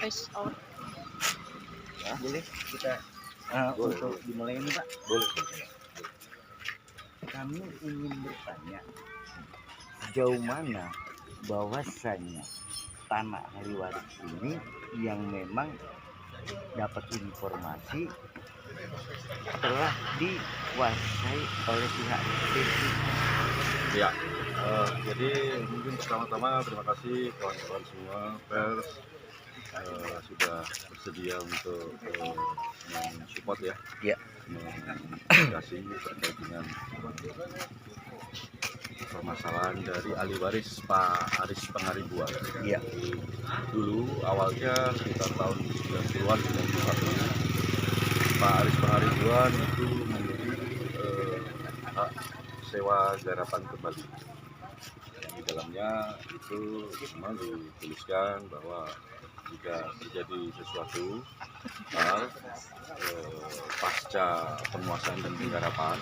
Face out. Ya, boleh kita Boleh, untuk dimulai ini Pak. boleh. Kami ingin bertanya sejauh mana bahwasannya tanah ahli waris ini yang memang dapat informasi telah dikuasai oleh pihak ketiga. Ya, jadi mungkin pertama-tama terima kasih kawan-kawan semua pers sudah bersedia untuk mensupport ya, mengedukasi terkait dengan permasalahan dari ahli waris Pak Aris Pangaribuan. Iya. Dulu awalnya sekitar tahun 90-an 91 Pak Aris Pangaribuan itu memiliki hak sewa garapan kembali. Di dalamnya itu memang dituliskan bahwa jika terjadi sesuatu hal pasca penguasaan dan penggarapan,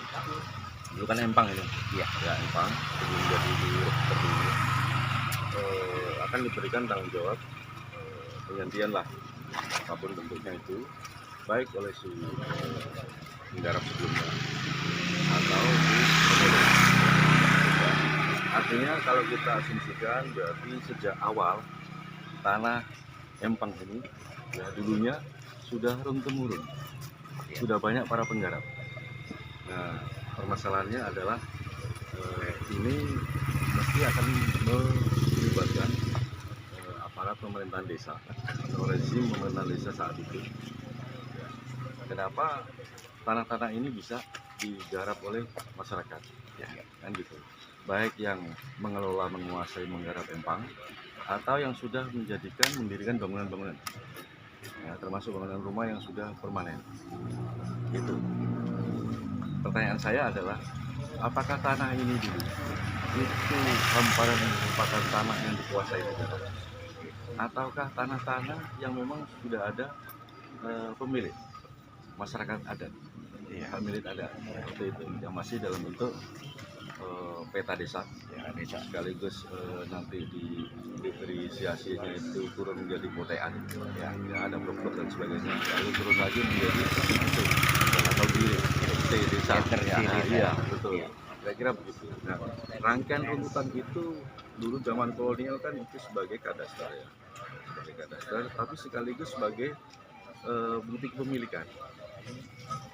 dulu kan empang ini, ya empang sebelum jadi tertinggi, akan diberikan tanggung jawab penggantian lah apapun bentuknya itu, baik oleh si penggarap sebelumnya atau si pemilik. Artinya kalau kita asumsikan berarti sejak awal tanah empang ini ya dulunya sudah turun-temurun, sudah banyak para penggarap. Nah, permasalahannya adalah ini mesti akan melibatkan aparat pemerintahan desa atau rezim pemerintahan desa saat itu. Kenapa tanah-tanah ini bisa digarap oleh masyarakat? Ya, kan gitu. Baik yang mengelola, menguasai, menggarap empang, atau yang sudah mendirikan bangunan-bangunan, ya, termasuk bangunan rumah yang sudah permanen. Itu. Pertanyaan saya adalah, apakah tanah ini dulu itu hamparan merupakan tanah yang dikuasai negara, ataukah tanah-tanah yang memang sudah ada pemilik, masyarakat adat, hak milik adat, seperti itu, yang masih dalam bentuk peta desa, sekaligus nanti diferensiasinya itu turun menjadi potean, ya ada blok-blok dan sebagainya, lalu turun lagi menjadi itu atau di T desa, iya betul, kira-kira begitu. Nah, rangkaian runtutan itu dulu zaman kolonial kan itu sebagai kadastar ya, sebagai kadastar, tapi sekaligus sebagai bukti kepemilikan.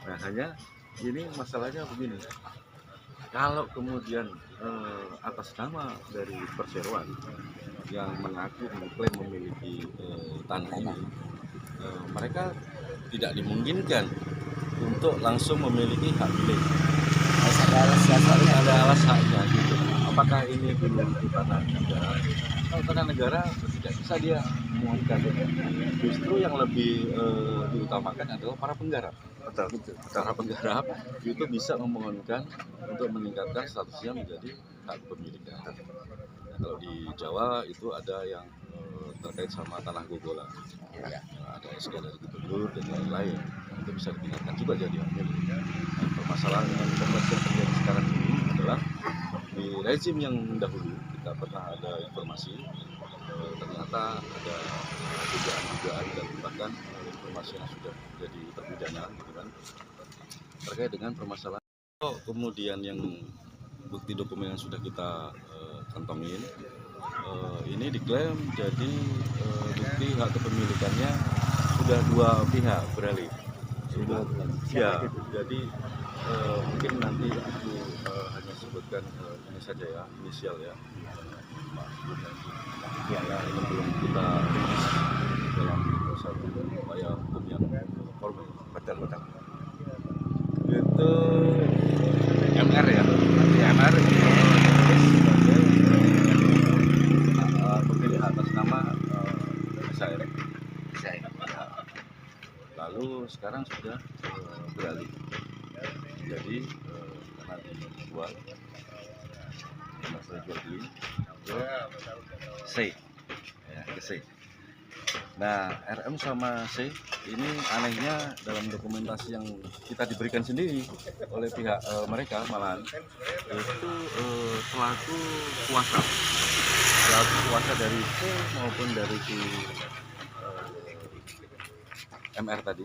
Nah, hanya ini masalahnya begini. Kalau kemudian atas nama dari perseroan yang mengaku mengklaim memiliki tanah ini, mereka tidak dimungkinkan untuk langsung memiliki hak milik. Harus ada alas haknya gitu. Apakah ini dulu itu tanah negara? Kalau tanah negara tidak bisa dia memuatkan. Justru yang lebih diutamakan adalah para penggarap. Betul. Para penggarap itu bisa memohonkan untuk meningkatkan statusnya menjadi hak kepemilikan. Nah, kalau di Jawa itu ada yang terkait sama tanah gogolan, ya, ada SK dari gubernur dan lain-lain, itu bisa ditingkatkan juga jadi hak milik. Nah, permasalahan dengan komersial terjadi sekarang ini adalah di rezim yang dahulu kita pernah ada informasi ternyata ada dugaan dan bahkan informasi yang sudah jadi terpidana gitu kan, terkait dengan permasalahan. Kemudian yang bukti dokumen yang sudah kita kantongin ini diklaim jadi bukti hak kepemilikannya sudah dua pihak beralih. Ya, jadi mungkin nanti aku hanya sebutkan ini saja ya, inisial ya. Ya, ini belum kita rilis dalam satu upaya hukum yang formal. Betul. Itu MR ya, MR pemilik atas nama saya. Lalu sekarang sudah beralih, jadi karena dijual beli ke C, ya, ke C. Nah, RM sama C ini anehnya dalam dokumentasi yang kita diberikan sendiri oleh pihak mereka malahan itu selaku kuasa dari C maupun dari si MR tadi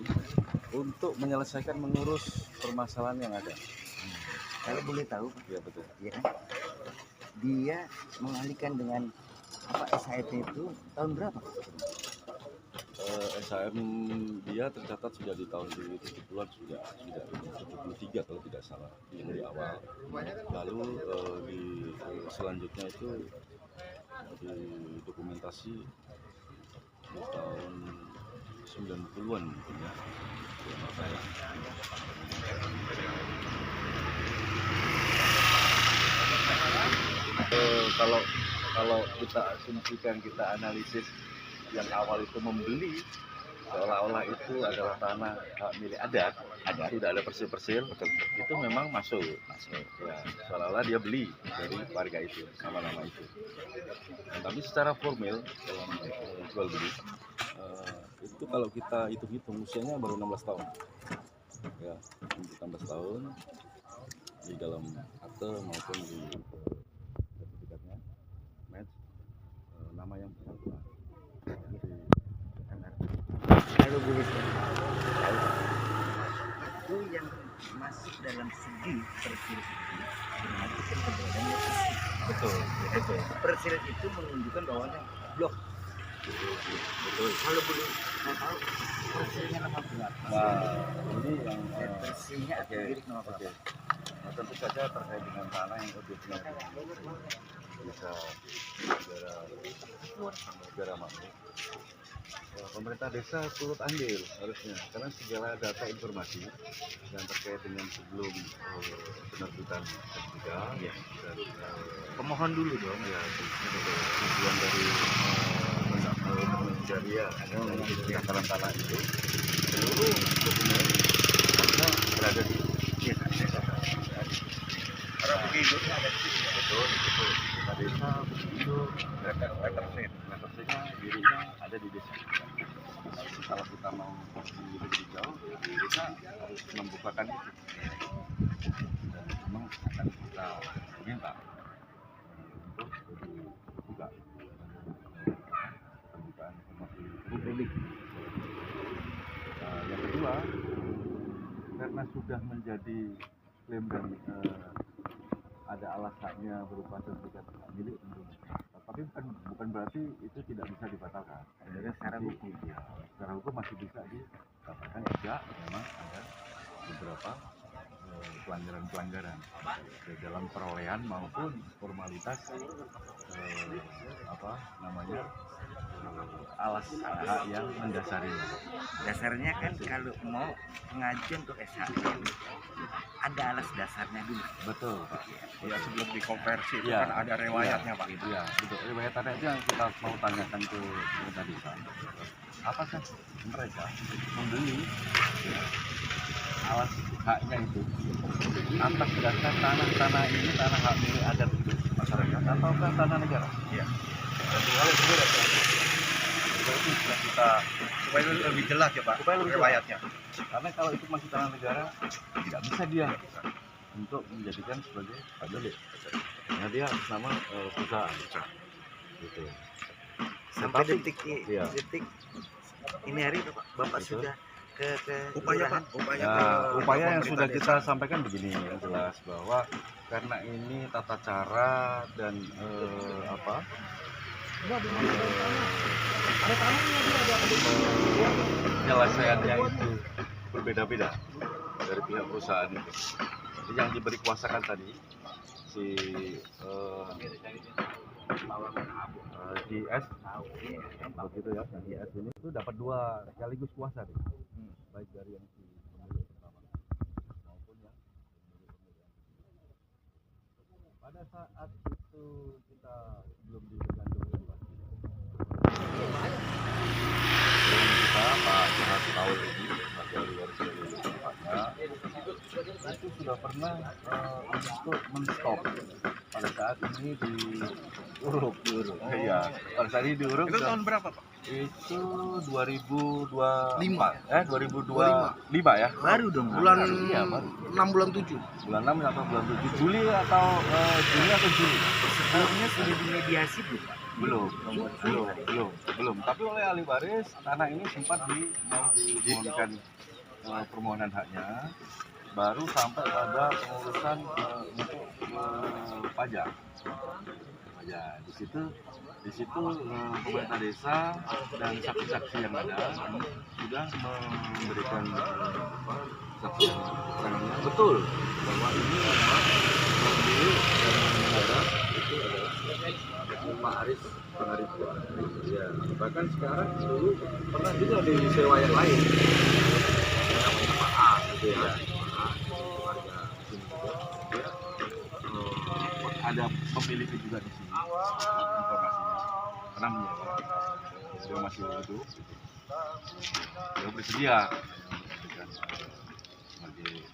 untuk menyelesaikan mengurus permasalahan yang ada. Kalau boleh tahu, Pak, Ya betul. ya kan? Dia mengalihkan dengan apa SHT itu tahun berapa? SHM dia tercatat sudah di tahun 70-an sudah 73 kalau tidak salah yang di awal. Lalu selanjutnya itu di dokumentasi di tahun 90-an mungkin ya. Kalau saya. Kalau kita asumsikan, kita analisis yang awal itu membeli seolah-olah itu adalah tanah hak milik adat, sudah ada persil-persil, itu memang masuk ya, seolah-olah dia beli dari warga itu nama-nama itu. Tapi secara formal dalam jual beli itu kalau kita hitung-hitung usianya baru 16 tahun ya, 16 tahun di dalam akte maupun di sertifikatnya match nama yang bersangkutan dari MR. Kalau boleh tahu, itu yang masuk dalam segi persil itu berarti kan keberadaannya persil. Betul. Persil itu menunjukkan bahwa blok. Betul. Kalau boleh saya tahu persilnya nama berapa? Nah, ini yang Persilnya oke. milik nama berapa? Nah, tentu saja terkait dengan tanah yang objeknya bisa negara makmur. Pemerintah desa turut andil harusnya, karena segala data informasi yang terkait dengan sebelum penerbitan sertifikat dan Pemohon dulu dong. ya tujuan dari jariah pendaftaran tanah itu, seluruh dokumen semua berada di desa. Para penduduknya ada di situ. Betul. Desa desa itu representasinya dirinya ada di desa. Kalau kita mau lebih jauh, kita harus membukakan itu. Dan memang akan kita minta untuk dibuka pembukaan informasi publik. Yang kedua, karena sudah menjadi klaim dan ada alasannya berupa sertifikat hak milik tentunya. Tapi bukan berarti itu tidak bisa dibatalkan. Sebenarnya secara hukum Ya, secara hukum masih bisa dikatakan jika memang ada beberapa pelanggaran dalam perolehan maupun formalitas alas hak yang mendasarinya. dasarnya kan kalau mau pengajuan untuk SHM ada alas dasarnya dulu. Betul, Pak. Ya sebelum dikonversi itu Ya, kan ada riwayatnya Pak. Iya, betul. Riwayat tadi itu yang kita mau tanyakan ke pemerintah desa. Apakah mereka membeli ya, alas haknya itu atas dasar tanah ini tanah hak milik adat masyarakat ataukah tanah negara? Iya. Kalau berbeda, itu sudah kita Supaya lebih jelas ya Pak Supaya lebih jelas. riwayatnya. karena kalau itu masih tanah negara tidak bisa dia untuk menjadikan sebagai hak milik. Karena dia atas nama perusahaan. Gitu. Sampai Tetapi- detik iya. detik ini hari Bapak Betul. sudah ke Upaya kelurahan. Pak, upaya Ya, ke upaya yang pemerintah sudah desa. kita sampaikan begini yang jelas bahwa karena ini tata cara dan penyelesaiannya itu berbeda-beda dari pihak perusahaan itu. Jadi yang diberi kuasakan tadi si IS begitu ya, yang IS ini itu dapat dua sekaligus kuasa nih. Baik dari yang si pemilik pertama maupun yang pada saat itu kita belum diberikan dokumentasi. Dan kita Pak Jahat tahu ini bagian dari tempatnya itu sudah pernah untuk men-stop pada saat ini diuruk. Iya, pada saat ini diuruk. Itu tahun berapa, Pak? Itu 2025 ya. Baru dong. Bulan Iya, baru. 6 bulan 7. Bulan 6 atau bulan 7 Juli atau Juli atau Juli. Sebelumnya sudah dimediasi belum, Pak? Belum. Tapi oleh ahli waris tanah ini sempat mau dimohonkan permohonan haknya, baru sampai pada pengurusan untuk pajak. Di situ pemerintah desa dan saksi-saksi yang ada sudah memberikan saksi keterangannya betul bahwa ini memang milik dan negara itu adalah Pak Aris Pengaribuan. Ya, bahkan sekarang dulu pernah juga disewa yang lain. Namanya Pak A gitu ya. Pak A, warga sini juga. Dia ada pemiliknya juga di sini. Informasinya pernah menyewa. Dia masih hidup. Dia bersedia memberikan sebagai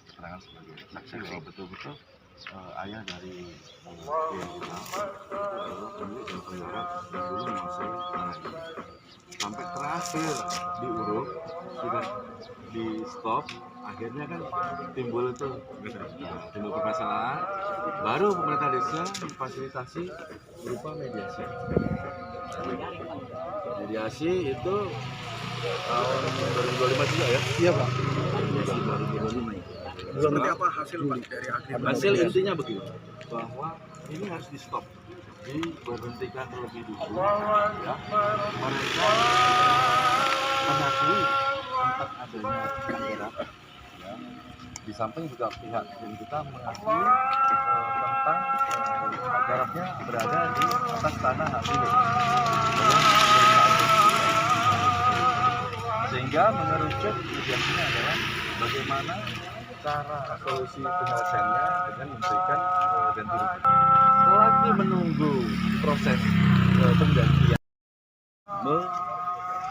keterangan sebagai saksi bahwa betul-betul ayah dari yang kita adalah pemilik dan penggarap yang dulu menguasai tanah ini. Sampai terakhir diuruk sudah di stop, akhirnya kan timbul permasalahan, baru pemerintah desa memfasilitasi berupa mediasi. Mediasi itu tahun 2025 juga ya? Iya, Pak. 2025 ya. Seperti apa hasil, Pak, dari akhir? Hasil intinya begini, bahwa ini harus di stop, diberhentikan terlebih dulu. Ya. Mereka mengakui tentang adanya penggarap. Ya. Di samping juga pihak yang kita mengakui tentang penggarapnya berada di atas tanah hak milik. Sehingga mengerucut mediasinya adalah bagaimana cara solusi penyelesaiannya dengan memberikan ganti rugi. Lagi menunggu proses penggantian,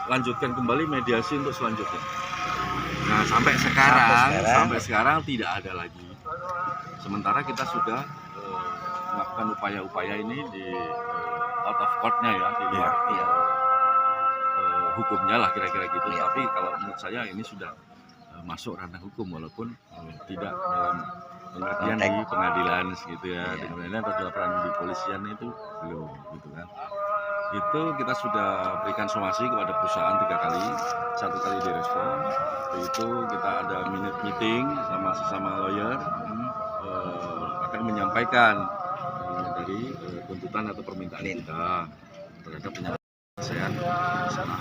melanjutkan kembali mediasi untuk selanjutnya. Nah, sampai sekarang tidak ada lagi. Sementara kita sudah melakukan upaya-upaya ini di out of court-nya ya, di luar hukumnya lah kira-kira gitu. Tapi kalau menurut saya ini sudah masuk ranah hukum walaupun tidak dalam pengertian di pengadilan gitu ya, di pengadilan atau laporan di polisian itu belum gitu kan. Itu kita sudah berikan somasi kepada perusahaan 3 kali, 1 kali direspon. Itu kita ada minute meeting sama sesama lawyer, akan menyampaikan dari tuntutan atau permintaan kita terhadap penyelesaian masalah.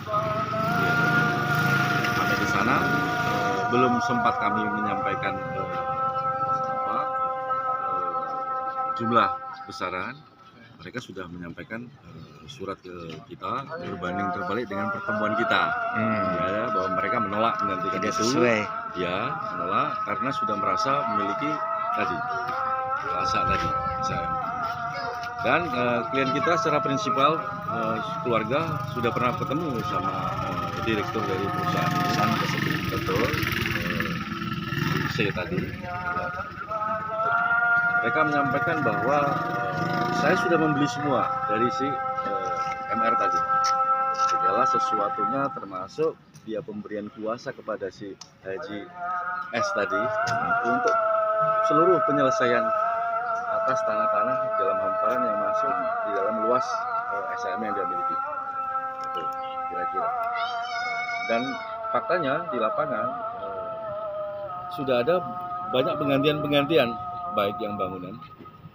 Sampai di sana belum sempat kami menyampaikan jumlah besaran. Mereka sudah menyampaikan surat ke kita berbanding terbalik dengan pertemuan kita, ya, bahwa mereka menolak menggantikan itu, ya menolak karena sudah merasa memiliki tadi rasa tadi saya. Dan klien kita secara prinsipal keluarga sudah pernah ketemu sama direktur dari perusahaan tersebut, betul, C tadi. Ya. Mereka menyampaikan bahwa saya sudah membeli semua dari si MR tadi. Segala sesuatunya termasuk dia pemberian kuasa kepada si Haji S tadi untuk seluruh penyelesaian atas tanah-tanah dalam hamparan yang masuk di dalam luas SHM yang dia miliki. Itu kira-kira. Dan faktanya di lapangan sudah ada banyak penggantian baik yang bangunan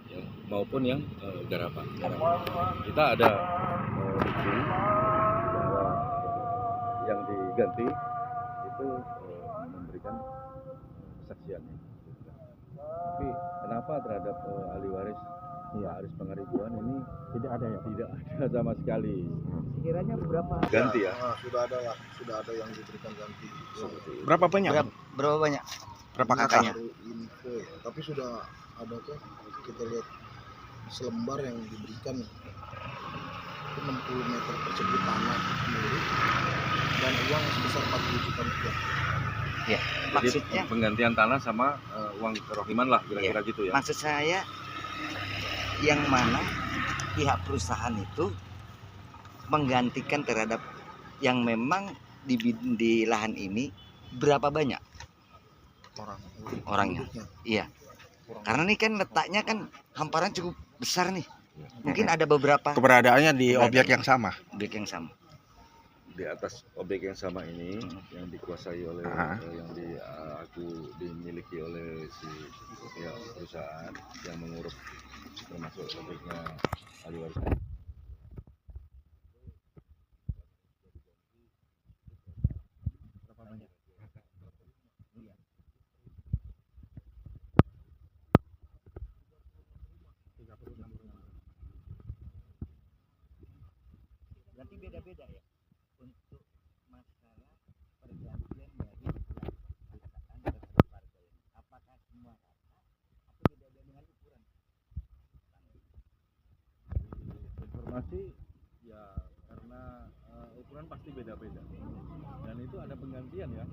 ya, maupun yang garapan. Kita ada bukti bahwa yang diganti itu memberikan kesaksiannya. Tapi kenapa terhadap ahli waris Aris Pengaribuan ini tidak ada ya? Tidak ada sama sekali. Sekiranya berapa? Ganti ya? Sudah ada yang diberikan ganti. Berapa banyak? Berapa banyak? Berapa kakaknya? Info, tapi sudah ada tuh kita lihat selembar yang diberikan itu 60 meter persegi tanah milik dan uang sebesar 40 juta rupiah. Ya, Jadi maksudnya penggantian tanah sama uang kerohiman lah kira-kira gitu ya. maksud saya yang mana pihak perusahaan itu menggantikan terhadap yang memang di lahan ini berapa banyak orangnya? Penduduknya. Iya, Kurang karena ini kan letaknya kan hamparan cukup besar nih. Mungkin ada beberapa Keberadaannya di objek yang sama. objek yang sama. Di atas objek yang sama ini yang dikuasai oleh yang dimiliki oleh si pihak perusahaan yang mengurus termasuk objeknya ahli waris. Berapa banyak? Berarti beda-beda ya untuk masalah pergantian dari perusahaan terhadap warga ini. Apakah semua rata atau beda-beda dengan ukuran? Informasi ya karena ukuran pasti beda-beda dan itu ada penggantian ya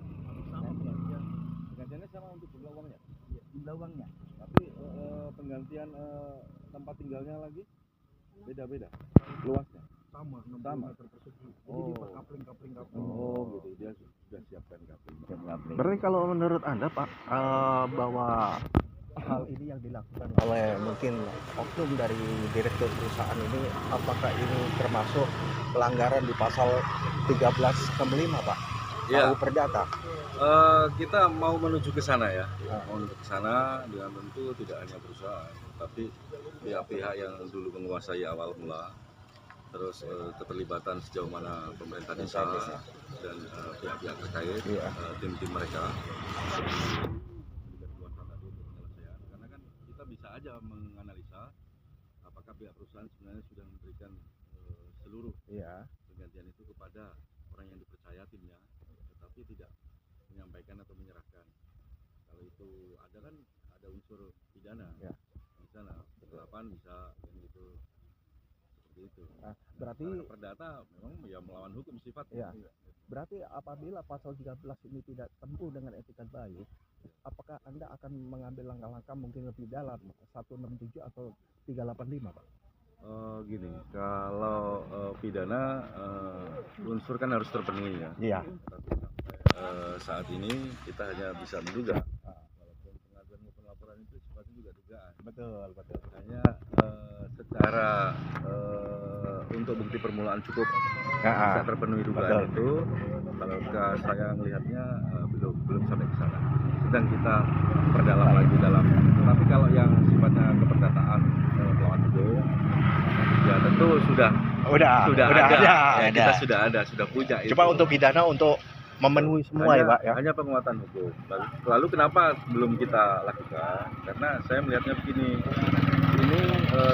sama penggantiannya sama untuk jumlah uangnya Jumlah uangnya tapi penggantian tempat tinggalnya lagi beda-beda luasnya sama 60 Sama. meter persegi. Jadi Oh. dia kapling. gitu dia sudah siapkan kapling. Berarti kalau menurut Anda Pak, bahwa hal ini yang dilakukan oleh mungkin oknum dari direktur perusahaan ini, apakah ini termasuk pelanggaran di pasal 1365 Pak? Ya. KUU Perdata. Kita mau menuju ke sana ya, mau menuju ke sana dengan tentu tidak hanya perusahaan, tapi pihak-pihak yang dulu menguasai awal mula, terus keterlibatan sejauh mana pemerintah desa dan pihak-pihak terkait, tim-tim mereka. Karena kan kita bisa aja menganalisa apakah pihak perusahaan sebenarnya sudah memberikan seluruh penggantian itu kepada orang yang dipercaya timnya, tetapi tidak menyampaikan atau menyerahkan. Kalau itu ada kan ada unsur pidana di sana, penggelapan bisa kan gitu, seperti itu. Berarti Perdata memang ya melawan hukum sifatnya. berarti apabila pasal 13 ini tidak tempuh dengan etikat baik, apakah Anda akan mengambil langkah-langkah mungkin lebih dalam 167 atau 385 Pak? Gini, kalau pidana unsur kan harus terpenuhi ya. Iya. Tapi sampai saat ini kita hanya bisa menduga. Walaupun pengaduan maupun laporan itu sifatnya juga dugaan. Betul. Hanya secara untuk bukti permulaan cukup bisa terpenuhi dugaan itu. Kalau saya melihatnya belum sampai ke sana. Sedang kita perdalam lagi dalam. Tapi kalau yang sifatnya keperdataan melawan hukum, ya tentu sudah ada. Ya, kita sudah punya. Coba itu. untuk pidana untuk memenuhi semua hanya, ya Pak ya. Hanya penguatan hukum. Lalu kenapa belum kita lakukan? Karena saya melihatnya begini, ini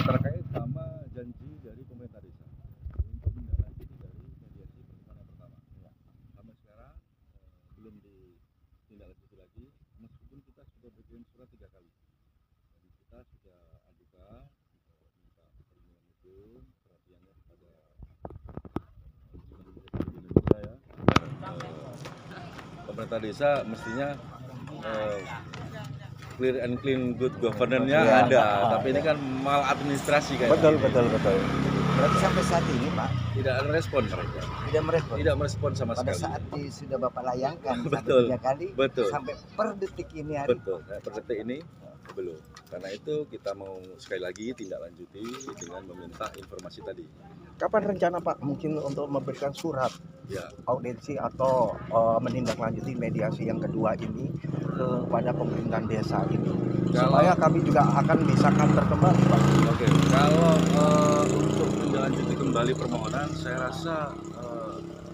terkait sama janji dari pemerintah desa untuk menindaklanjuti dari mediasi pertemuan yang pertama. Sampai sekarang belum ditindaklanjuti lagi, meskipun kita sudah berkirim surat 3 kali. Dan kita sudah ajukan minta perlindungan hukum, perhatiannya kepada Indonesia ya. Pemerintah desa mestinya clear and clean good governance-nya ada, tapi ini kan maladministrasi kayak Betul. berarti sampai saat ini Pak tidak ada respon mereka, tidak merespon sama pada sekali. saat sudah Bapak layangkan Betul. 3 kali Betul. sampai per detik ini hari Betul, per detik ini belum. Karena itu kita mau sekali lagi tindak lanjuti dengan meminta informasi tadi. Kapan rencana Pak mungkin untuk memberikan surat Ya, audiensi atau menindaklanjuti mediasi yang kedua ini kepada pemerintahan desa ini, supaya kami juga akan bisa kantor kembali Pak? oke. Kalau untuk menindaklanjuti kembali permohonan, saya rasa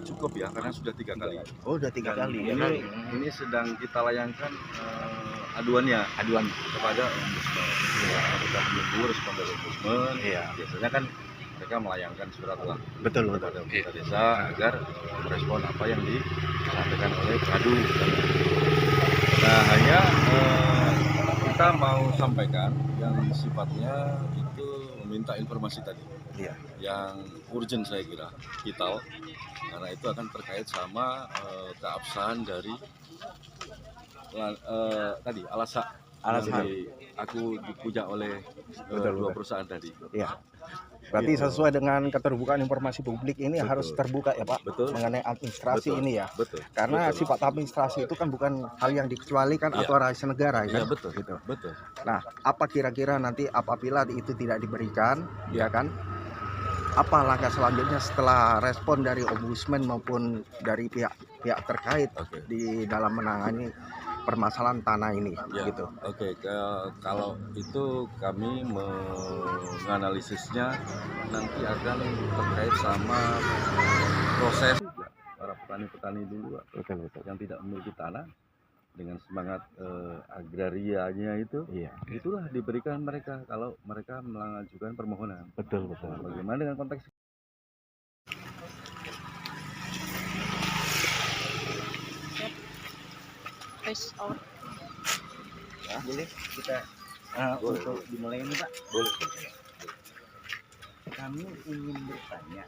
cukup ya, karena sudah 3 kali. Oh, udah 3 Dan kali. ini sedang kita layangkan aduan kepada ombudsman. Ya, kita menunggu respon dari ombudsman. Biasanya kan mereka melayangkan surat lah Betul. kepada pemerintah desa agar merespon apa yang disampaikan oleh pengadu. Nah, hanya kita mau sampaikan yang sifatnya itu meminta informasi tadi. Yang urgent saya kira, vital, karena itu akan terkait sama keabsahan dari tadi Alasan. aku dipuja oleh Betul, dua betul. perusahaan tadi. Ya. Berarti Gitu. sesuai dengan keterbukaan informasi publik ini Betul. harus terbuka ya Pak, Betul. mengenai administrasi Betul. ini ya. Betul. Karena Betul. sifat administrasi itu kan bukan hal yang dikecualikan Iya. atau rahasia negara Iya, kan. betul. Gitu. Betul. Nah, apa kira-kira nanti apabila itu tidak diberikan, Ya. ya kan? Apa langkah selanjutnya setelah respon dari ombudsman maupun dari pihak terkait Oke. di dalam menangani permasalahan tanah ini, Ya, gitu. oke. Kalau itu kami menganalisisnya nanti akan terkait sama proses para petani-petani dulu Betul. yang tidak memiliki tanah dengan semangat agrarianya itu, Iya. itulah diberikan mereka kalau mereka mengajukan permohonan. Betul. Nah, bagaimana dengan konteks Face out. Boleh kita Boleh. untuk dimulai ini Pak. boleh? Kami ingin bertanya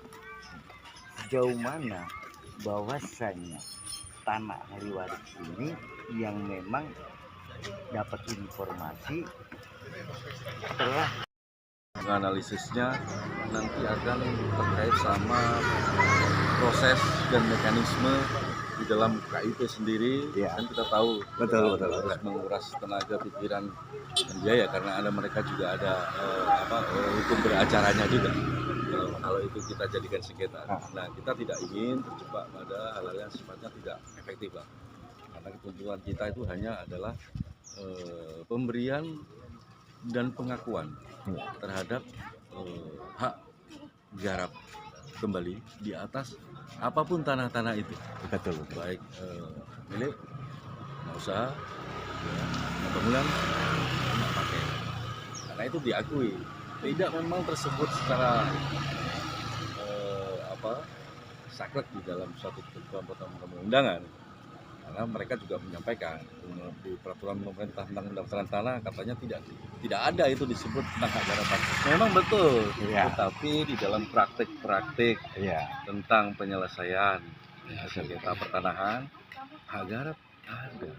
sejauh mana bahwasannya tanah ahli waris ini yang memang dapat informasi telah Menganalisisnya nanti akan terkait sama proses dan mekanisme di dalam KIP sendiri. Iya. Kan kita tahu Betul. harus menguras tenaga, pikiran, dan biaya karena mereka juga ada hukum beracaranya juga. Kalau itu kita jadikan sengketa. Nah, kita tidak ingin terjebak pada hal-hal yang sifatnya tidak efektif, Pak. Karena ketentuan kita itu hanya adalah pemberian dan pengakuan terhadap hak garap kembali di atas apapun tanah-tanah itu, Betul. baik milik usaha, bangunan, rumah pakai. Karena itu diakui, tidak memang tersebut secara saklek di dalam suatu ketentuan perundang-undangan. Karena mereka juga menyampaikan di peraturan pemerintah tentang pendaftaran tanah katanya tidak ada itu disebut tentang hak garapan. Memang betul, Iya. tetapi di dalam praktik Iya. tentang penyelesaian sengketa pertanahan, hak garap ada.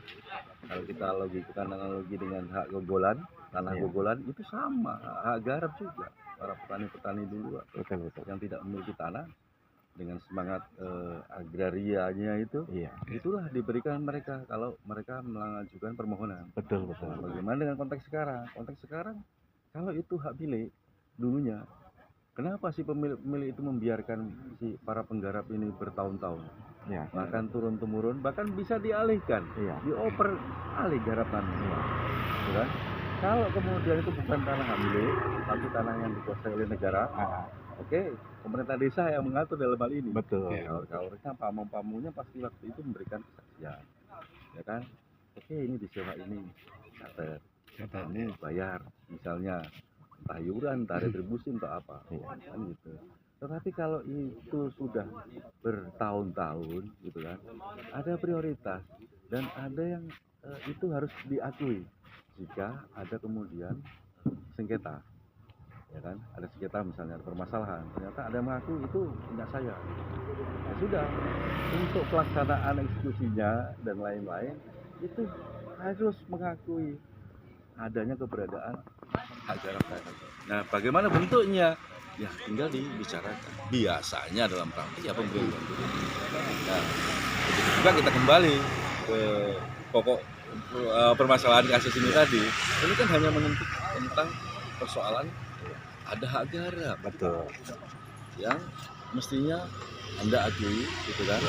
Kalau kita logikan analogi dengan hak gogolan, tanah Iya. gogolan itu sama, hak garap juga. Para petani-petani dulu Betul. yang tidak memiliki tanah dengan semangat agrarianya itu, Iya. itulah diberikan mereka kalau mereka mengajukan permohonan. Betul. Nah, bagaimana dengan konteks sekarang? Konteks sekarang, kalau itu hak milik dulunya, kenapa si pemilik itu membiarkan si para penggarap ini bertahun-tahun, Iya. bahkan turun-temurun, bahkan bisa dialihkan, Iya. dioper alih garapannya, gitu kan? Kalau kemudian itu bukan tanah hak milik, tapi tanah yang dikuasai oleh negara, oke, pemerintah desa yang mengatur dalam hal ini. Betul. Kawan-kawannya, pamong-pamunya pasti waktu itu memberikan kesaksian, ya kan? Oke, ini disewa ini, catat, ini bayar, misalnya entah iuran, entah retribusi, entah apa, kan gitu. Tetapi kalau itu sudah bertahun-tahun, gitu kan, ada prioritas dan ada yang itu harus diakui jika ada kemudian sengketa. Ya kan, ada sengketa misalnya, ada permasalahan, ternyata ada yang mengaku itu tidak saya. Ya sudah, untuk pelaksanaan eksekusinya dan lain-lain itu harus mengakui adanya keberadaan hak garap tadi. Nah, bagaimana bentuknya? Ya tinggal dibicarakan. Biasanya dalam praktik ya pemberian. Nah, begitu juga kita kembali ke pokok permasalahan kasus ini tadi. Ini kan hanya menuntut tentang persoalan ada hak garap, Betul. yang mestinya Anda akui, gitu kan?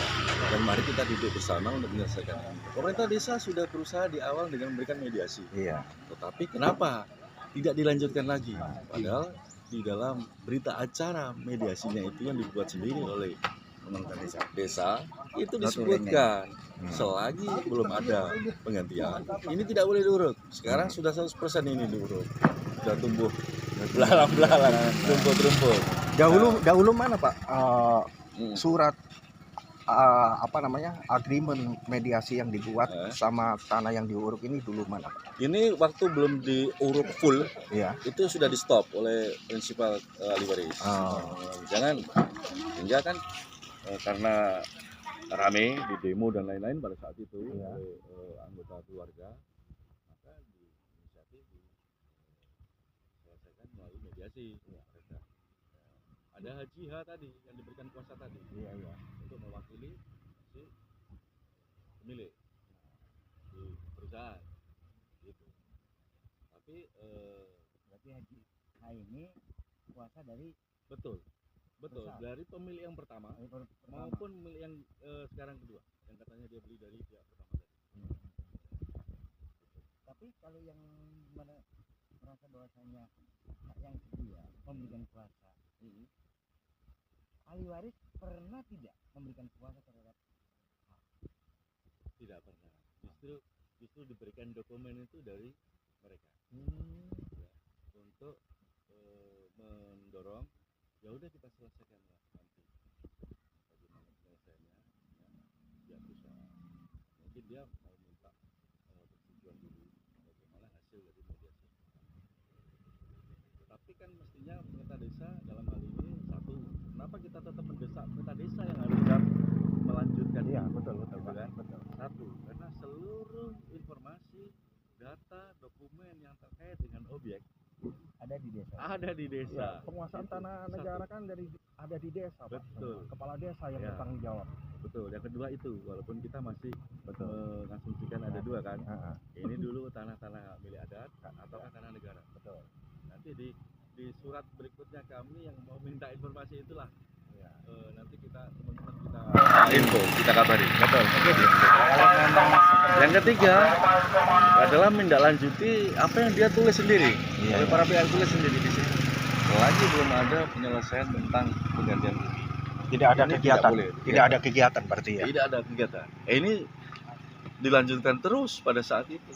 Dan mari kita duduk bersama untuk menyelesaikan ini. Pemerintah desa sudah berusaha di awal dengan memberikan mediasi, Iya. tetapi kenapa tidak dilanjutkan lagi? Padahal di dalam berita acara mediasinya itu yang dibuat sendiri oleh pemerintah desa itu disebutkan selagi belum ada penggantian ini tidak boleh diurut. Sekarang sudah 100% ini diurut, sudah tumbuh belalang-belalang, rumput-rumput. Dahulu mana Pak surat agreement mediasi yang dibuat sama tanah yang diuruk ini dulu mana Pak? Ini waktu belum diuruk full, Iya. itu sudah di stop oleh prinsipal ahli waris. Jangan, hingga kan karena rame di demo dan lain-lain pada saat itu oleh anggota keluarga, maka mediasi mereka. Ada Haji H tadi yang diberikan kuasa tadi Iya, iya. untuk mewakili si pemilik di perusahaan gitu. Tapi Berarti Haji H ini kuasa dari betul Perusahaan. dari pemilik yang pertama pertama. maupun pemilik yang sekarang kedua yang katanya dia beli dari pihak pertama tadi. Tapi kalau yang merasa bahwasanya yang kedua memberikan kuasa, ahli waris pernah tidak memberikan kuasa terhadap Tidak pernah. Justru diberikan dokumen itu dari mereka ya, untuk mendorong ya udah kita selesaikan lah nanti bagaimana penyelesaiannya ya, perusahaan mungkin dia mau minta persetujuan dulu bagaimana hasil dari mediasi. Tapi kan mestinya pemerintah desa dalam hal ini satu, kenapa kita tetap mendesak pemerintah desa yang harus melanjutkan Iya, ini? betul Gitu Pak. kan? Betul. Satu, karena seluruh informasi, data, dokumen yang terkait dengan objek ada di desa? ada di Ya, desa. penguasaan Itu tanah satu. negara kan ada di desa, Pak. Betul. Kepala desa yang Ya. bertanggung jawab. Betul. Yang kedua itu, walaupun kita masih Betul. mengasumsikan ada dua kan. Heeh. Ini dulu tanah-tanah milik adat ataukah tanah negara. Betul. Nanti di surat berikutnya kami yang mau minta informasi itulah Ya. nanti teman-teman info kita kabari. Betul. Yang ketiga adalah menindaklanjuti apa yang dia tulis sendiri. Iya, Oleh iya. para pihak tulis sendiri di sini. Selagi belum ada penyelesaian tentang penggantian bumi. Tidak ada Ini kegiatan. tidak boleh. Tidak ada kegiatan berarti ya. Tidak ada kegiatan. Ini dilanjutkan terus pada saat itu.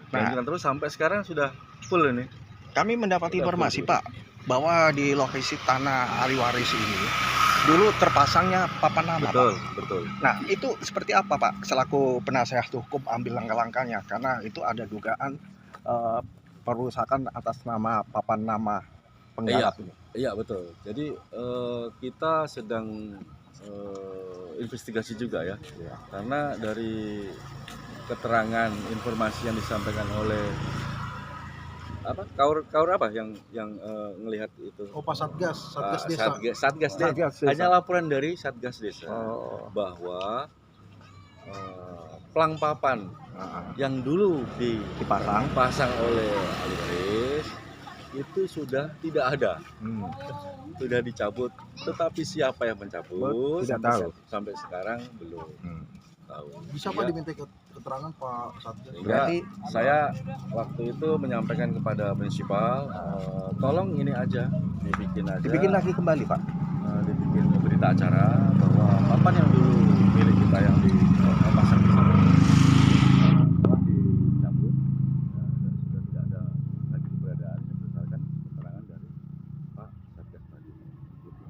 Dilanjutkan terus sampai sekarang sudah full ini. Kami mendapat Sudah informasi, full. Pak, bahwa di lokasi tanah ahli waris ini dulu terpasangnya papan nama, Betul, Pak. betul. Nah, itu seperti apa, Pak? Selaku penasehat hukum ambil langkah-langkahnya karena itu ada dugaan perusakan atas nama papan nama penggarap ini. Iya, betul. Jadi kita sedang investigasi juga ya. Iya. Karena dari keterangan informasi yang disampaikan oleh kaur apa yang ngelihat itu Pak Satgas desa. Satgas desa. Satgas desa. Hanya laporan dari Satgas desa Oh. bahwa plang papan yang dulu dipasang oleh ahli waris itu sudah tidak ada, sudah dicabut. Tetapi siapa yang mencabut Tidak tahu. sampai sekarang belum tahu. Bisa Pak diminta keterangan Pak Satgas? Sehingga Berarti saya waktu itu menyampaikan kepada municipal, tolong ini aja dibikin lagi kembali, Pak. dibikin berita acara bahwa papan yang dulu milik kita yang dipasang di sana telah dicabut ya, dan sudah tidak ada lagi keberadaannya berdasarkan keterangan dari Pak Satgas tadi. Gitu.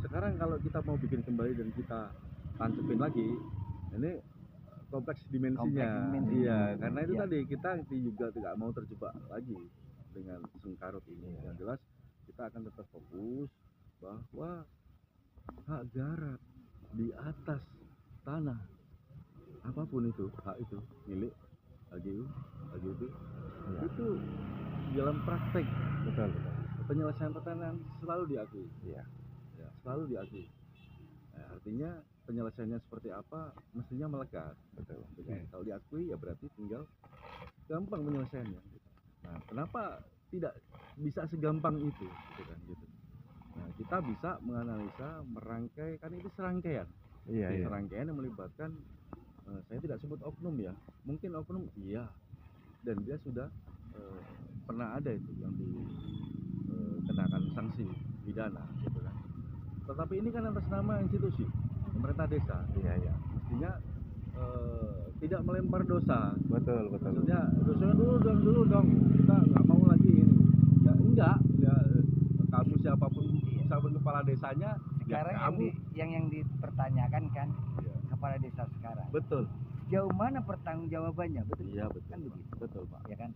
Sekarang kalau kita mau bikin kembali dan kita tancapin lagi, ini kompleks dimensinya. Iya, karena itu Iya. tadi kita juga tidak mau terjebak lagi dengan sengkarut ini. Yang jelas kita akan tetap fokus bahwa hak garap di atas tanah apapun itu, hak itu milik HGU itu dalam praktek Betul. penyelesaian pertanian selalu diakui. Iya. Ya, selalu diakui. Nah, artinya penyelesaiannya seperti apa mestinya melekat. Betul. Kalau diakui ya berarti tinggal gampang penyelesaiannya. Nah, kenapa tidak bisa segampang itu, gitu. Nah, kita bisa menganalisa, merangkai, kan itu serangkaian. Iya. Serangkaian yang melibatkan, saya tidak sebut oknum ya, mungkin oknum iya, dan dia sudah pernah ada itu yang dikenakan sanksi pidana, gitu kan. Tetapi ini kan atas nama institusi pemerintah desa. Iya. Mestinya tidak melempar dosa. Betul. Maksudnya dosanya dulu dong. Kita nggak mau lagi ini. Ya enggak. Ya kamu siapapun kepala desanya. Sekarang ya, yang dipertanyakan kan Iya. kepala desa sekarang. Betul. Jauh mana pertanggungjawabannya? Betul. Iya betul. Kan begitu. Betul Pak. Ya kan?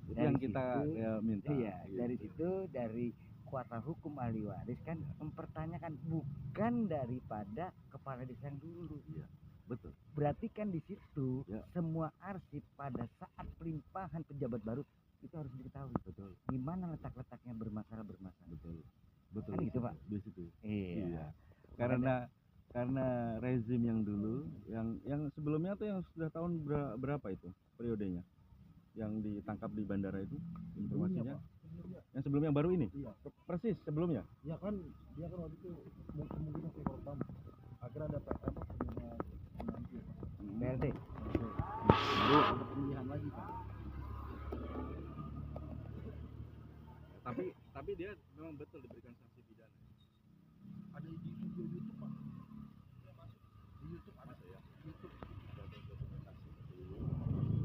Itu Dari yang kita situ, minta. Iya, gitu. dari situ dari kuasa hukum ahli waris kan mempertanyakan bukan daripada kepala desa yang dulu. Iya. Betul. Berarti kan di situ Ya. semua arsip pada saat pelimpahan pejabat baru itu harus diketahui. Betul. Di mana letak-letaknya bermasalah. Betul. Betul. Kan gitu, Pak. Di situ. Iya. Iya. Karena rezim yang dulu, yang sebelumnya tuh yang sudah tahun berapa itu periodenya, yang ditangkap di bandara itu informasinya? Yang sebelumnya baru ini? Iya. Persis sebelumnya. Ya kan dia kan waktu itu mungkin ke korban. Akhirnya ada BLT. baru ada pemilihan lagi Pak. Tapi dia memang betul diberikan sanksi pidana. Ada di video YouTube Pak. Dia masuk di YouTube ada Ya. YouTube. Ada dokumentasi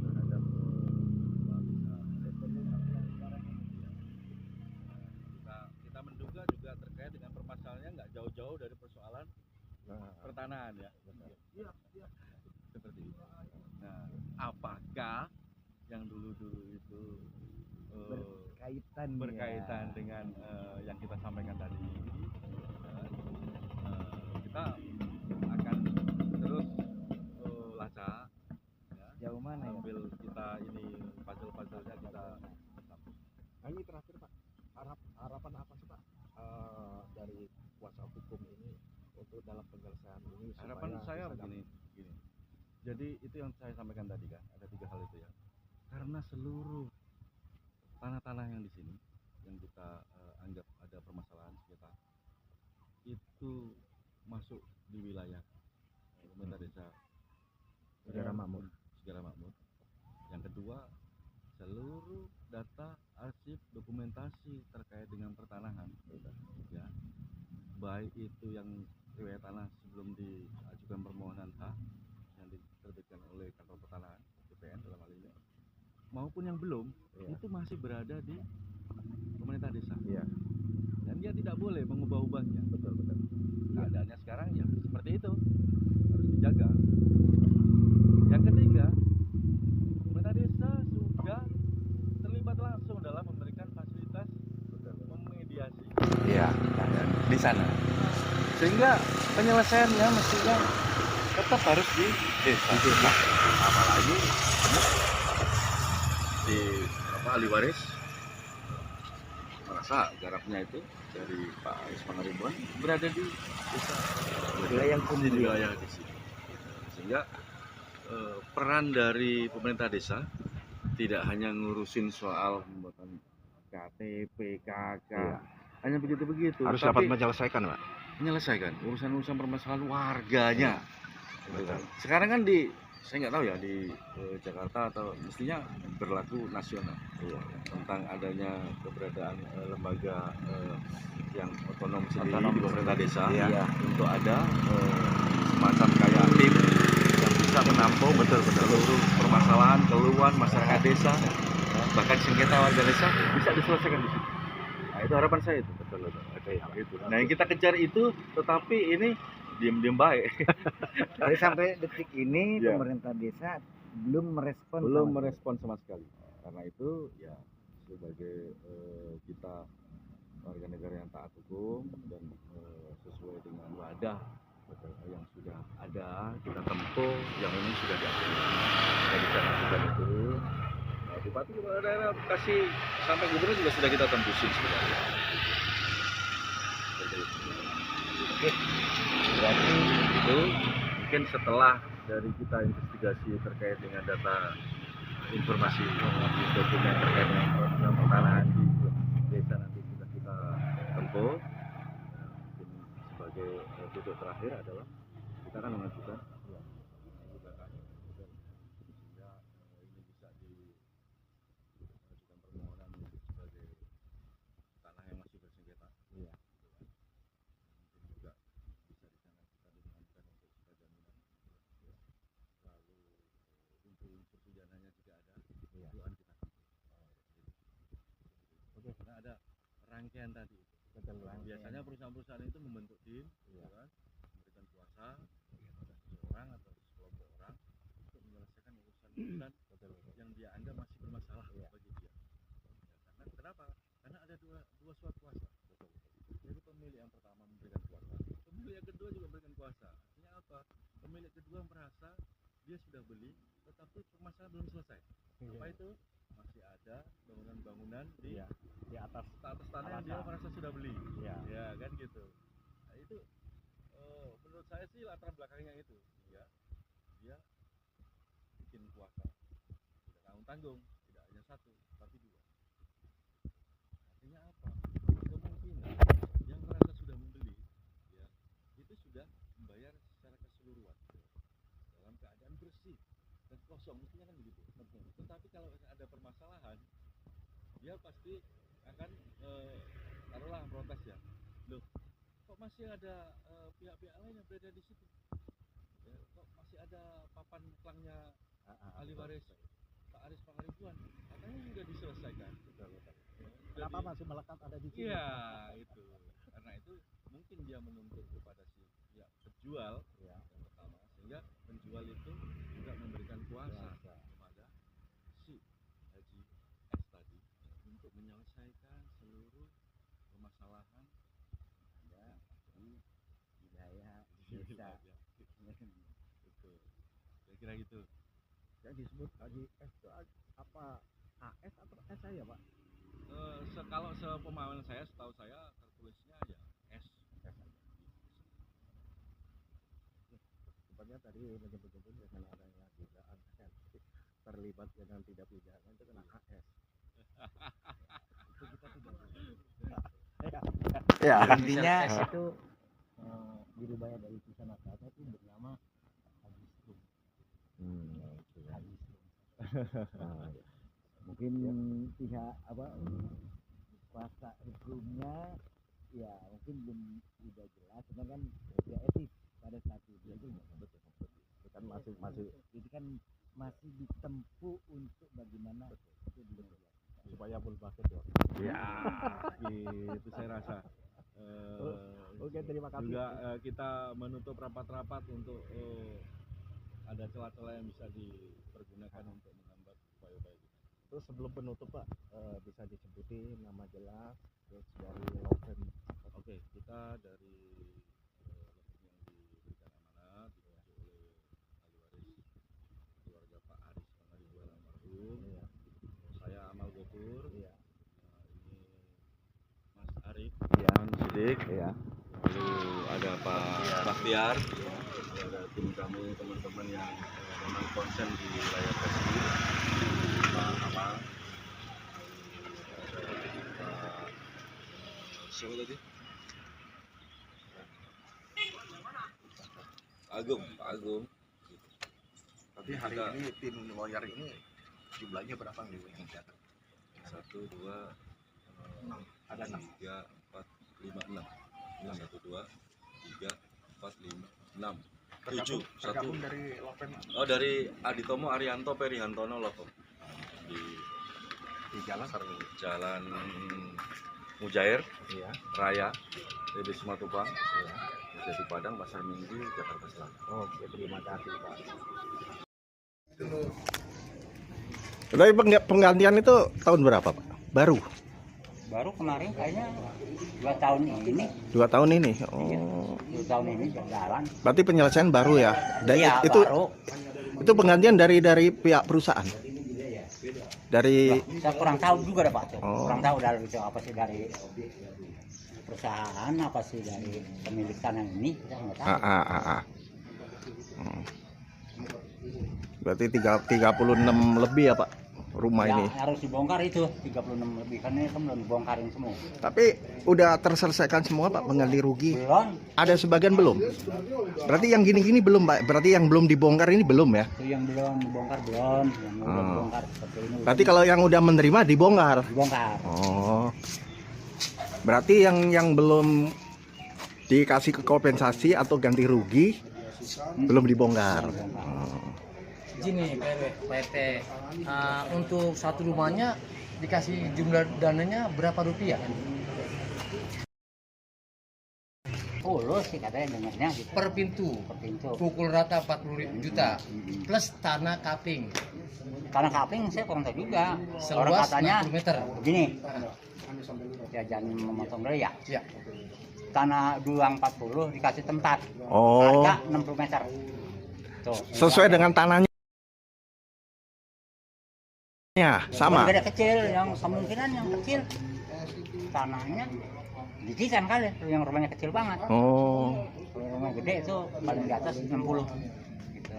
terhadap kita menduga juga terkait dengan permasalahannya nggak jauh-jauh dari persoalan pertanahan ya. Iya, iya. Seperti itu. Nah, apakah yang dulu-dulu itu berkaitan dengan yang kita sampaikan tadi, kita akan terus lacak ya, Jauh mana ya? sambil kita ini puzzle-puzzlenya kita. Nah, ini terakhir Pak, harapan apa sih Pak dari kuasa hukum ini untuk dalam penyelesaian ini? Harapan supaya saya bisa begini. Jadi itu yang saya sampaikan tadi kan, ada 3 hal itu ya. Karena seluruh tanah-tanah yang di sini yang kita anggap ada permasalahan sekitar itu masuk di wilayah pemerintah desa Segara Makmur. Segara Makmur. Yang kedua, seluruh data arsip dokumentasi terkait dengan pertanahan ya, baik itu yang riwayat tanah sebelum diajukan permohonan hak yang diterbitkan oleh kantor pertanahan BPN dalam hal ini, maupun yang belum, itu masih berada di pemerintah desa. Iya. Dan dia tidak boleh mengubah-ubahnya. Betul. Keadaannya sekarang ya seperti itu, harus dijaga. Yang ketiga, pemerintah desa sudah terlibat langsung dalam memberikan fasilitas memediasi. Iya. Di sana. Sehingga penyelesaiannya mestinya tetap harus di desa. Apalagi di ahli waris merasa garapnya itu dari Pak Isman Ridwan berada di desa, Wilayah di wilayah di sini. Sehingga peran dari pemerintah desa tidak hanya ngurusin soal pembuatan KTP, KK, hanya begitu-begitu. Harus tapi dapat menyelesaikan Pak. menyelesaikan urusan-urusan permasalahan warganya. Betul. Sekarang kan saya nggak tahu ya di Jakarta atau mestinya berlaku nasional tentang adanya keberadaan lembaga yang otonom sendiri di pemerintah desa untuk ada semacam kayak tim yang bisa menampung seluruh permasalahan keluhan masyarakat desa, bahkan sengketa warga desa bisa diselesaikan di situ. Nah, itu harapan saya itu. Betul. Gitu. Nah, yang kita kejar itu, tetapi ini diam-diam baik. Tapi sampai detik ini Ya. pemerintah desa belum merespon. Belum merespon sama sekali. Karena itu ya sebagai kita warga negara yang taat hukum dan sesuai dengan wadah yang sudah ada, kita tempuh yang ini sudah diatur. Kita bisa lakukan itu. Nah, Bupati kepala daerah Bekasi sampai gubernur juga sudah kita tembusin sebenarnya. Seperti itu. Oke. Berarti Itu mungkin setelah dari kita investigasi terkait dengan data informasi dokumen terkait dengan program pertanahan di desa nanti sudah kita tempuh. Mungkin sebagai titik terakhir adalah kita akan mengajukan gugatan sehingga ini bisa diajukan permohonan untuk sebagai tanah yang masih bersengketa. Mungkin juga bisa di sana kita dimenangkan untuk sebagai jaminan. Lalu unsur-unsur pidananya jika ada, itu akan kita tempuh. Karena ada rangkaian tadi. Biasanya perusahaan-perusahaan itu membentuk tim, kan, memberikan kuasa kepada seseorang atau sekelompok orang untuk menyelesaikan urusan-urusan yang dia anggap masih bermasalah bagi dia. Ya, karena kenapa? Karena ada dua suat kuasa. Jadi pemilik yang pertama memberikan kuasa, pemilik yang kedua juga memberikan kuasa. Artinya apa? Pemilik kedua merasa dia sudah beli, tetapi permasalahan belum selesai. Apa itu? Masih ada bangunan-bangunan di atas tanah yang dia merasa sudah beli. Ya kan gitu. Nah, itu menurut saya sih latar belakangnya itu. Ya, dia bikin kuasa tidak tanggung-tanggung, tidak hanya satu, tapi dua. Artinya apa? Kemungkinan yang merasa sudah membeli, ya, itu sudah membayar secara keseluruhan dalam keadaan bersih dan kosong, mestinya kan begitu. Tetapi kalau ada permasalahan, dia pasti akan taruhlah protes ya. Loh, kok masih ada pihak-pihak lain yang berada di situ? Ya, kok masih ada papan klangnya ahli waris Pak Aris Pangaribuan? Katanya sudah diselesaikan. Kenapa masih melekat ada di sini? Iya, itu. Karena itu mungkin dia menuntut kepada si pihak penjual yang pertama, sehingga penjual itu juga memberikan kuasa kepada si Haji S tadi untuk menyelesaikan seluruh permasalahan ada di wilayah desa. Itu. Kira-kira gitu. Yang disebut Haji S itu apa? AS atau S saya, Pak? Kalau sepemahaman saya, setahu saya tertulisnya ya S. Sebenarnya tadi menyebut-nyebut dengan adanya dugaan terlibat dengan tidak pidana itu kena AS. Itu kita tidak Ya, intinya itu dirubahnya dari tulisan asalnya itu bernama Haji Strum. Haji Strum. Mungkin pihak kuasa hukumnya ya mungkin belum tidak jelas, karena kan tidak etis pada saat itu. Betul. kan masih Jadi kan masih ditempuh untuk bagaimana itu dijelaskan. supaya full bucket ya. Ya, gitu saya rasa. Oke, terima kasih. Juga kita menutup rapat-rapat untuk ada celah-celah yang bisa dipergunakan untuk menghambat upaya-upaya kita. Terus sebelum penutup Pak, bisa disebutin nama jelas terus dari Loven. Oke, kita dari yang diberikan amanat dibantu oleh ahli waris keluarga Pak Aris Pangaribuan almarhum. Saya Amal Gopur. Ini Mas Arif, Mas Sidik. Lalu ada Pak Baktiar. Ada tim kami, teman-teman yang memang konsen di wilayah Gresik. Pak Amal. Pak siapa tadi? Pak Agung. Tapi hari ini tim lawyer ini jumlahnya berapa nih yang datang? 1, 2, Ada 6. 3, 4, 5, 6. 1, 2, 3, 4, 5, 6. 7. Tergabung dari Loven Oh, dari Aditomo Arianto Perihantono Lopo. di jalan Mujair Iya. Raya TB Simatupang. Jadi Padang, Pasar Minggu, Jakarta Selatan. Oke, terima kasih Pak. Tapi penggantian itu tahun berapa Pak? Baru? Baru kemarin kayaknya 2 tahun ini. 2 tahun ini? Oh. 2 tahun ini jalan. Berarti penyelesaian baru ya? Dan Iya, itu baru. itu penggantian dari pihak perusahaan? Dari Saya kurang tahu juga dah Pak. Oh. Kurang tahu dari itu apa sih dari perusahaan, apa sih dari pemilik tanah ini, saya nggak tahu. Berarti 36 lebih ya Pak rumah Ya, ini. harus dibongkar itu 36 lebih, kan ini kan belum dibongkarin semua. Tapi udah terselesaikan semua Pak pengganti rugi? Belum, Ada sebagian belum? Berarti yang gini-gini belum Pak? Berarti yang belum dibongkar ini belum ya? itu yang belum dibongkar belum, yang udah dibongkar seperti ini. Berarti kalau yang udah menerima dibongkar? Dibongkar. Oh. Berarti yang belum dikasih kompensasi atau ganti rugi belum dibongkar. Gini PT, untuk satu rumahnya dikasih jumlah dananya berapa rupiah? Puluh sih katanya dengarnya gitu. Per pintu, Per pintu. pukul rata 40 juta, plus tanah kaping, Karena kapling saya kurang tahu juga. Orang seluas katanya 60 meter. begini, jajan memotong gaya. Ya, Tanah 240 dikasih tempat, Oh. harga 60 meter. Tuh, Sesuai dengan tanahnya sama. beda kecil, yang kemungkinan yang kecil tanahnya gigitan kali, yang rumahnya kecil banget. Oh, Kalau rumah gede itu paling di atas 60. Gitu.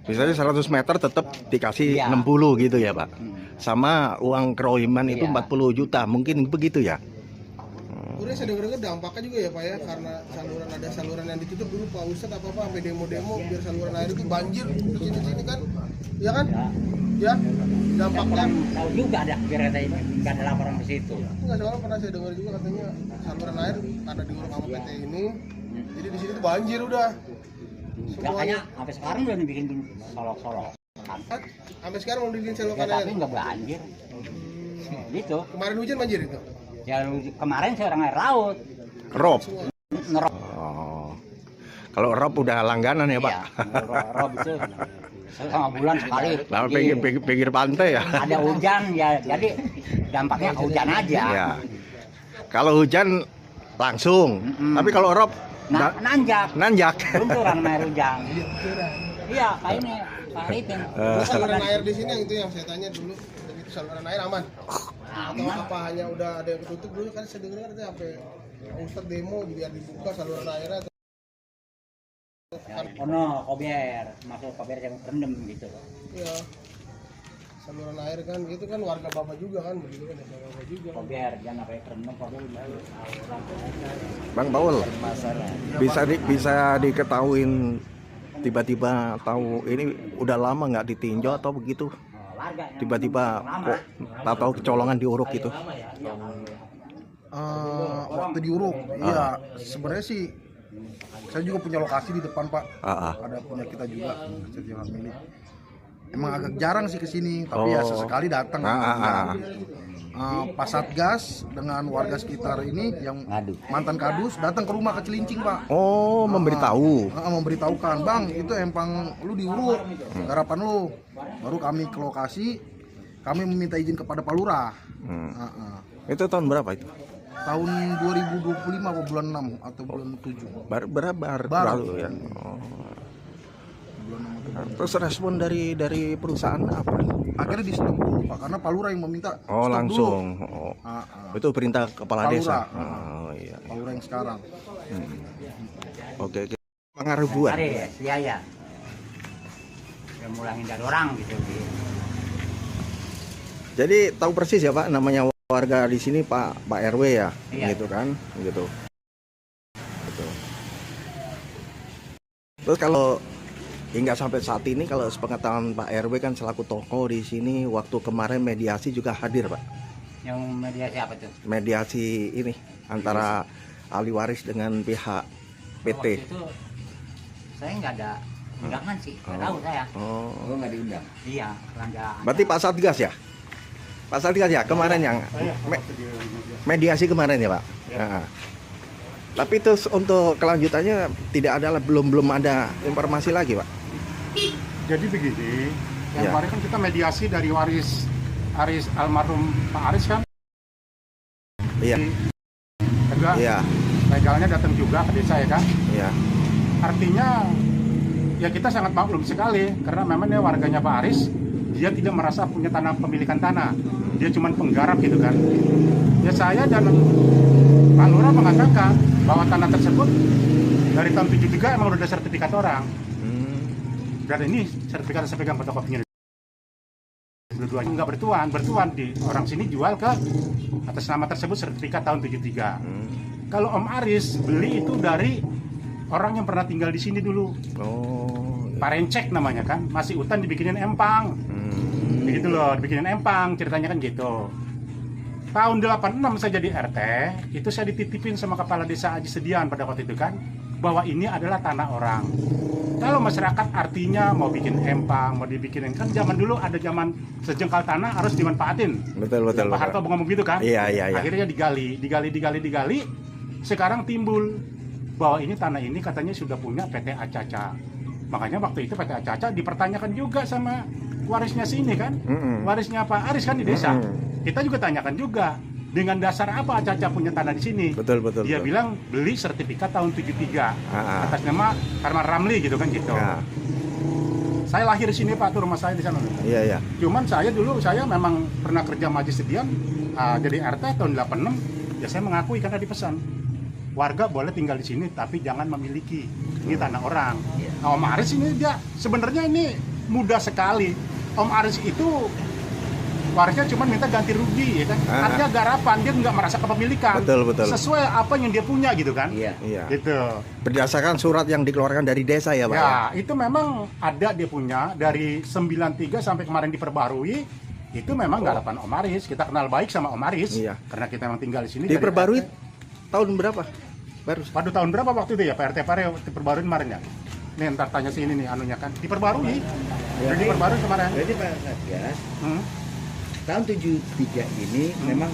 misalnya 100 meter tetap dikasih Iya. 60 gitu ya Pak. Hmm. Sama uang kerohiman itu Iya. 40 juta, mungkin begitu ya. Udah saya dengar dampaknya juga ya Pak ya, karena ada saluran yang ditutup dulu Pak Ustadz apa sampai demo-demo biar saluran air itu banjir ke sini kan, ya kan? Ya, dampaknya. Kurang tahu juga ada biar ada ini, nggak ada laporan ke situ. Enggak, soalnya pernah saya dengar juga katanya saluran air karena diuruk sama PT ini, jadi di sini tuh banjir udah. Makanya sampai sekarang udah dibikin solok-solok. Sampai sekarang mau dibikin Ya, selokan tapi air. nggak banjir. Gitu. Kemarin hujan banjir itu. Ya kemarin saya orang air laut. Rob. Ngerok. Oh. Kalau rob udah langganan ya Pak. Iya, rob itu sama bulan sekali. Nah, Iya. pinggir pantai ya. Ada hujan ya, jadi dampaknya hujan aja. Ya. Kalau hujan langsung, Mm-mm. tapi kalau rob Nanjak, nanjak. lunturan air hujan. Iya, kayak ini, Pak Arifin. Terus saluran air di sini yang itu yang saya tanya dulu, itu saluran air aman. Atau apa hanya udah ada yang ketutup dulu kan saya dengar katanya sampai Ustadz demo biar dibuka saluran airnya. Oh no, kober, masuk kober yang rendem gitu. Iya. Saluran air kan itu kan warga Bapak juga kan begitu kan ya Bapak juga. Kober, jangan sampai rendem kober. Bang Paul, Masalah. bisa diketahuin tiba-tiba tahu ini udah lama nggak ditinjau atau begitu? Warga yang Tiba-tiba lama. kok tahu kecolongan diuruk gitu. Waktu diuruk, iya sebenarnya sih saya juga punya lokasi di depan Pak. Ada punya kita juga setiap milik. Emang agak jarang sih kesini, tapi ya sesekali datang. Pas Satgas dengan warga sekitar ini yang mantan kadus datang ke rumah ke Cilincing Pak. Oh, memberitahu. Memberitahukan, Bang, itu empang lu diuruk, garapan lu. Baru kami ke lokasi, kami meminta izin kepada Pak Lurah. Itu tahun berapa itu? Tahun 2025 atau bulan 6 atau bulan 7. Baru lalu ya. Oh. Bulan 6 atau Terus respon dari perusahaan apa? akhirnya di stop dulu Pak, karena Pak Lurah yang meminta Oh, stop langsung. dulu. Oh. Itu perintah kepala Pak desa. Lurah. Oh iya. Pak Lurah yang sekarang. Oke. Pengaruh buat. Aris, iya ya. Yang mulangin dari orang gitu. Jadi tahu persis ya Pak namanya warga di sini Pak RW ya, Iya. gitu kan, gitu. Terus kalau hingga sampai saat ini kalau sepengetahuan Pak RW kan selaku tokoh di sini waktu kemarin mediasi juga hadir Pak. Yang media siapa tuh? Mediasi ini antara ahli waris dengan pihak PT. Waktu itu saya nggak ada undangan sih, nggak tahu saya. Oh. Nggak diundang. Iya, nggak. Berarti Pak Satgas ya? Pak Satgas ya kemarin yang mediasi kemarin ya Pak. Nah. Tapi itu untuk kelanjutannya tidak ada, belum ada informasi lagi Pak. Jadi begini, yang Ya. kemarin kan kita mediasi dari waris Aris almarhum Pak Aris kan, Iya. juga Iya. legalnya datang juga ke desa ya kan. Iya. Artinya ya kita sangat maklum sekali karena memang dia warganya Pak Aris, dia tidak merasa punya tanah pemilikan tanah, dia cuma penggarap gitu kan. Ya saya dan Pak Lurah mengatakan bahwa tanah tersebut dari tahun 73 emang udah ada sertifikat orang. Dan ini sertifikat saya pegang fotokopinya. Dua-duanya nggak bertuan di orang sini jual ke atas nama tersebut sertifikat tahun 73. Kalau Om Aris beli itu dari orang yang pernah tinggal di sini dulu. Oh. Pak Rencek namanya kan, masih hutan dibikinin empang. Begitu loh, dibikinin empang, ceritanya kan gitu. Tahun 86 saya jadi RT, itu saya dititipin sama kepala desa Aji Sedian pada waktu itu kan, bahwa ini adalah tanah orang. Kalau masyarakat artinya mau bikin empang, mau dibikinin, kan zaman dulu ada zaman sejengkal tanah harus dimanfaatin. Betul. Pak Harto ngomong gitu kan. Iya. Akhirnya digali. Sekarang timbul bahwa ini tanah ini katanya sudah punya PT Acaca. Makanya waktu itu PT Acaca dipertanyakan juga sama warisnya sini kan, warisnya Pak Aris kan di desa. Kita juga tanyakan juga dengan dasar apa Acaca punya tanah di sini. Betul. Dia bilang beli sertifikat tahun 73 atas nama Harman Ramli gitu kan gitu. Ya. Saya lahir di sini Pak, tuh rumah saya di sana. Iya, iya. Cuman saya memang pernah kerja Majlis Sedian, jadi RT tahun 86. Ya saya mengakui karena dipesan. Warga boleh tinggal di sini tapi jangan memiliki. Ini tanah orang. Nah, Om Aris ini dia sebenarnya ini mudah sekali. Om Aris itu warga cuma minta ganti rugi, ya kan? Artinya garapan, dia nggak merasa kepemilikan. Betul. Sesuai apa yang dia punya gitu kan? Iya. Iya. Gitu. Berdasarkan surat yang dikeluarkan dari desa ya, Pak. Ya, itu memang ada dia punya dari 93 sampai kemarin diperbarui. Itu memang garapan Om Aris. Kita kenal baik sama Om Aris. Iya. Karena kita memang tinggal di sini. Diperbarui dari RT. tahun berapa? Baru. Pada tahun berapa waktu itu ya Pak RT Pare diperbarui kemarin ya? Nih ntar tanya sini nih anunya kan. Diperbarui. Jadi diperbarui kemarin. Berarti Pak Satgas, Hmm, tahun 73 ini memang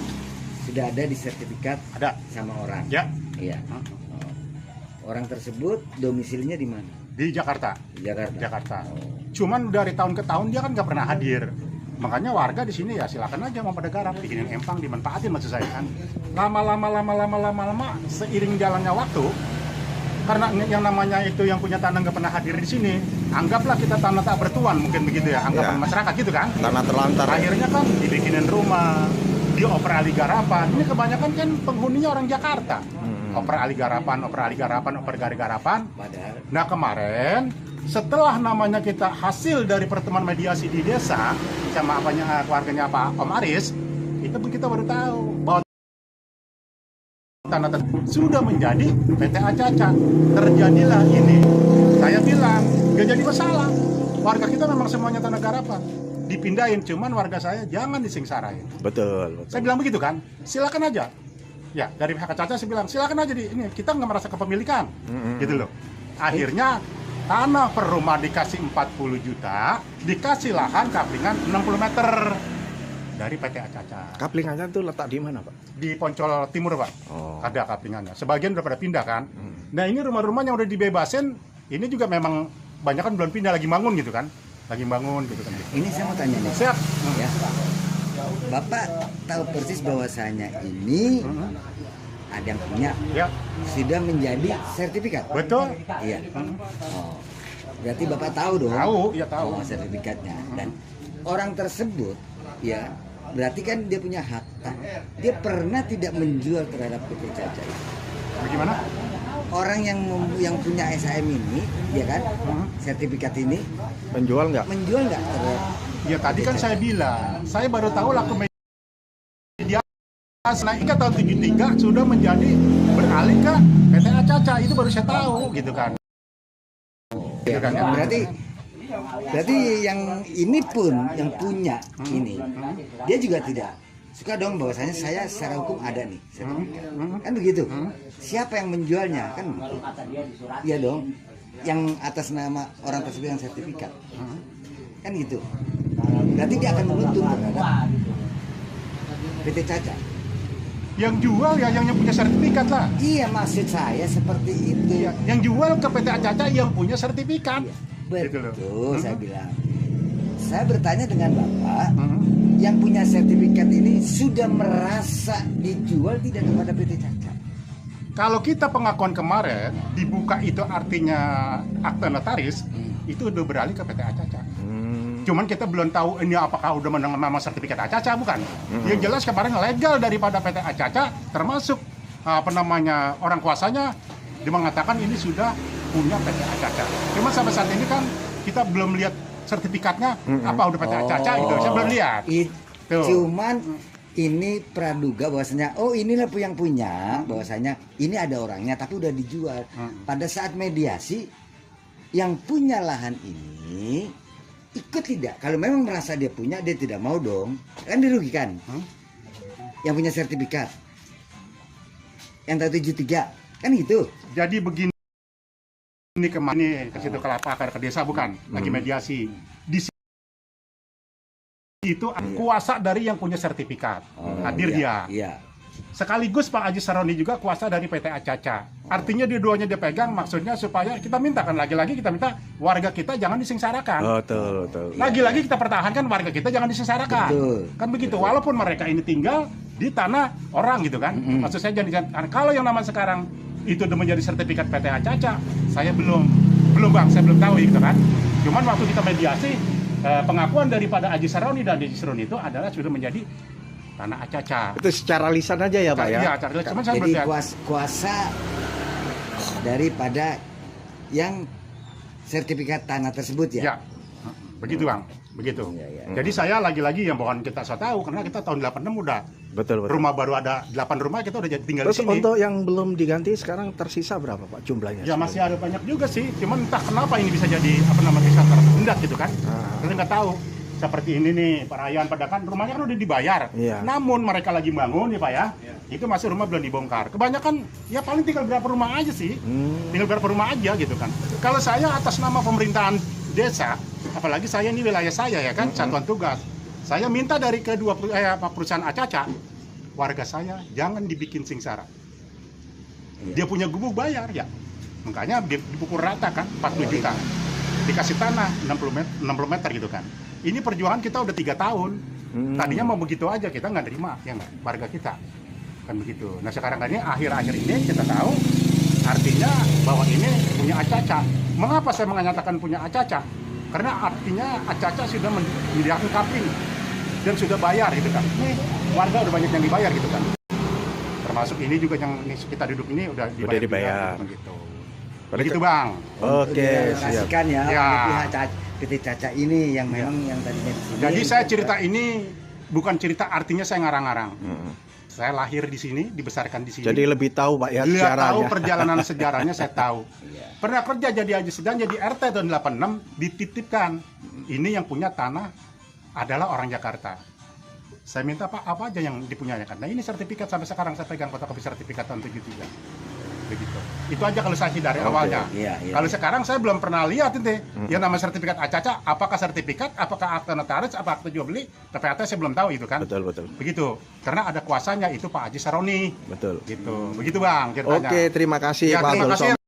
sudah ada di sertifikat ada. sama orang. Ya, Iya. Hmm. Oh. Orang tersebut domisilinya di mana? di Jakarta. Di Jakarta. Jakarta. Oh. Cuman dari tahun ke tahun dia kan nggak pernah hadir. Makanya warga di sini ya silakan aja mau pada garap, bikinin empang, dimanfaatin maksud saya kan. Lama seiring jalannya waktu, karena yang namanya itu yang punya tanah nggak pernah hadir di sini, anggaplah kita tanah tak bertuan mungkin begitu ya, anggapan Ya. masyarakat gitu kan. Tanah terlantar. Akhirnya kan dibikinin rumah, dioper ali garapan. Ini kebanyakan kan penghuninya orang Jakarta. Oper ali garapan, oper garapan. Padahal Nah kemarin setelah namanya kita hasil dari pertemuan mediasi di desa sama keluarganya Pak Om Aris, itu kita baru tahu bahwa tanah tersebut sudah menjadi PTA Caca. Terjadilah ini. Saya bilang gak jadi masalah. Warga kita memang semuanya tanah garapan. Dipindahin, cuman warga saya jangan disengsarain. Betul. Saya bilang begitu kan, silakan aja. Ya, dari pihak Caca saya bilang, silakan aja ini kita nggak merasa kepemilikan, gitu loh. Akhirnya tanah per rumah dikasih 40 juta, dikasih lahan kaplingan 60 meter dari PTA Caca. Kaplingannya tuh letak di mana, Pak? Di Poncol Timur, Pak. Oh. Ada kaplingannya. Sebagian udah pada pindah kan. Nah, ini rumah-rumah yang udah dibebasin, ini juga memang banyak kan belum pindah, lagi bangun gitu kan. Lagi bangun gitu kan. ini saya mau tanya nih. Siap. Ya. Bapak tahu persis bahwasanya ini ada yang punya Ya, sudah menjadi sertifikat. betul. Iya. Oh. Berarti Bapak tahu dong. Tahu, ya tahu. Oh, sertifikatnya. Dan orang tersebut ya berarti kan dia punya hak. Nah, dia pernah tidak menjual terhadap PT Caca itu. Bagaimana? Orang yang punya SHM ini, ya kan, sertifikat ini Penjual nggak? menjual nggak terhadap Ya tadi kan saya bilang, saya baru tahu laku media naik tahun 73 sudah menjadi beralih ke PTA Caca, itu baru saya tahu gitu kan. ya, kan, ya. berarti yang ini pun yang punya ini dia juga tidak suka dong bahwasanya saya secara hukum ada nih sertifikat. Kan begitu. Siapa yang menjualnya kan? Iya dong. Yang atas nama orang tersebut yang sertifikat. Kan gitu. Berarti dia akan menuntut terhadap PT Caca. Yang jual ya yang punya sertifikat lah. Iya, maksud saya seperti itu. Ya, yang jual ke PTA Caca yang punya sertifikat. Gitu loh. Betul, saya bilang. Saya bertanya dengan Bapak, yang punya sertifikat ini sudah merasa dijual tidak kepada PT Caca? Kalau kita pengakuan kemarin dibuka itu artinya akta notaris, itu udah beralih ke PTA Caca. Cuman kita belum tahu ini apakah udah menang nama sertifikat Caca bukan. Yang jelas kemarin legal daripada PTA Caca, termasuk orang kuasanya dia mengatakan ini sudah punya PTA Caca. Cuma sampai saat ini kan kita belum lihat sertifikatnya apa udah PTA Caca gitu. Saya belum lihat. Tuh. Cuman ini praduga bahwasanya inilah yang punya, bahwasanya ini ada orangnya tapi udah dijual. Pada saat mediasi yang punya lahan ini ikut tidak? Kalau memang merasa dia punya, dia tidak mau dong. Kan dirugikan. Yang punya sertifikat. Yang tahun 73. Kan gitu. Jadi begini kemarin ke situ kelapa ke desa bukan lagi mediasi. Di itu kuasa dari yang punya sertifikat. Hadir dia. Iya. Sekaligus Pak Haji Saroni juga kuasa dari PTA Caca. Artinya dua-duanya dia pegang, maksudnya supaya kita mintakan lagi-lagi kita minta warga kita jangan disengsarakan. Betul. Lagi-lagi kita pertahankan warga kita jangan disengsarakan. Betul. Kan begitu. Walaupun mereka ini tinggal di tanah orang gitu kan. Maksud saya jangan kalau yang nama sekarang itu udah menjadi sertifikat PTA Caca, saya belum Bang, saya belum tahu gitu kan. Cuman waktu kita mediasi, pengakuan daripada Haji Saroni dan Haji Saroni itu adalah sudah menjadi tanah Acaca. Itu secara lisan aja ya Pak ya? Iya, cuman saya Jadi berarti kuasa daripada yang sertifikat tanah tersebut ya. ya, begitu Bang, begitu. Ya, ya. Jadi saya lagi-lagi yang bukan kita so tahu karena kita tahun 86 udah Betul. rumah baru ada 8 rumah, kita udah tinggal Terus di sini. untuk yang belum diganti sekarang tersisa berapa Pak jumlahnya? Ya masih ada banyak juga sih, cuman entah kenapa ini bisa jadi bisa tersendat gitu kan. Kita nggak tahu. Seperti ini nih, Pak Rayyan Padakan, rumahnya kan udah dibayar. Iya. Namun mereka lagi bangun nih Pak ya, itu masih rumah belum dibongkar. Kebanyakan ya paling tinggal berapa rumah aja sih, tinggal berapa rumah aja gitu kan. Kalau saya atas nama pemerintahan desa, apalagi saya ini wilayah saya ya kan, satuan tugas. Saya minta dari kedua perusahaan Acaca, warga saya jangan dibikin sengsara. Dia punya gubuk bayar ya, makanya dipukul rata kan, 40 juta. Dikasih tanah 60 meter gitu kan. Ini perjuangan kita udah 3 tahun. Tadinya mau begitu aja, kita nggak terima, ya nggak, warga kita kan begitu. Nah sekarang ini akhir-akhir ini kita tahu artinya bahwa ini punya Acaca. Mengapa saya menyatakan punya Acaca? Karena artinya Acaca sudah menyediakan kapling dan sudah bayar gitu kan. Nih warga udah banyak yang dibayar gitu kan. Termasuk ini juga yang kita duduk ini udah dibayar. Gitu. Begitu Bang. Oke, siap. Kasihkan ya, Ya. PT Caca ini yang memang yang tadinya di sini. Jadi saya cerita ini bukan cerita artinya saya ngarang-ngarang. Saya lahir di sini, dibesarkan di sini. Jadi lebih tahu Pak ya Dia tahu sejarahnya. perjalanan sejarahnya, saya tahu. Iya. Pernah kerja jadi Haji Sedan, jadi RT tahun 86, dititipkan. Ini yang punya tanah adalah orang Jakarta. Saya minta Pak, apa aja yang dipunyakan. Nah ini sertifikat sampai sekarang saya pegang fotokopi sertifikat tahun 73. Begitu. Itu aja kalau saya sih dari awalnya. Iya, iya. Kalau sekarang saya belum pernah lihat itu. Yang nama sertifikat Acaca, apakah sertifikat, apakah akte notaris, apa akte jual beli, TPAT saya belum tahu itu kan. Betul. Begitu. Karena ada kuasanya itu Pak Haji Saroni. Betul. Gitu. Begitu Bang ceritanya. Oke, terima kasih Ya, Pak terima Abdul kasih. Somad.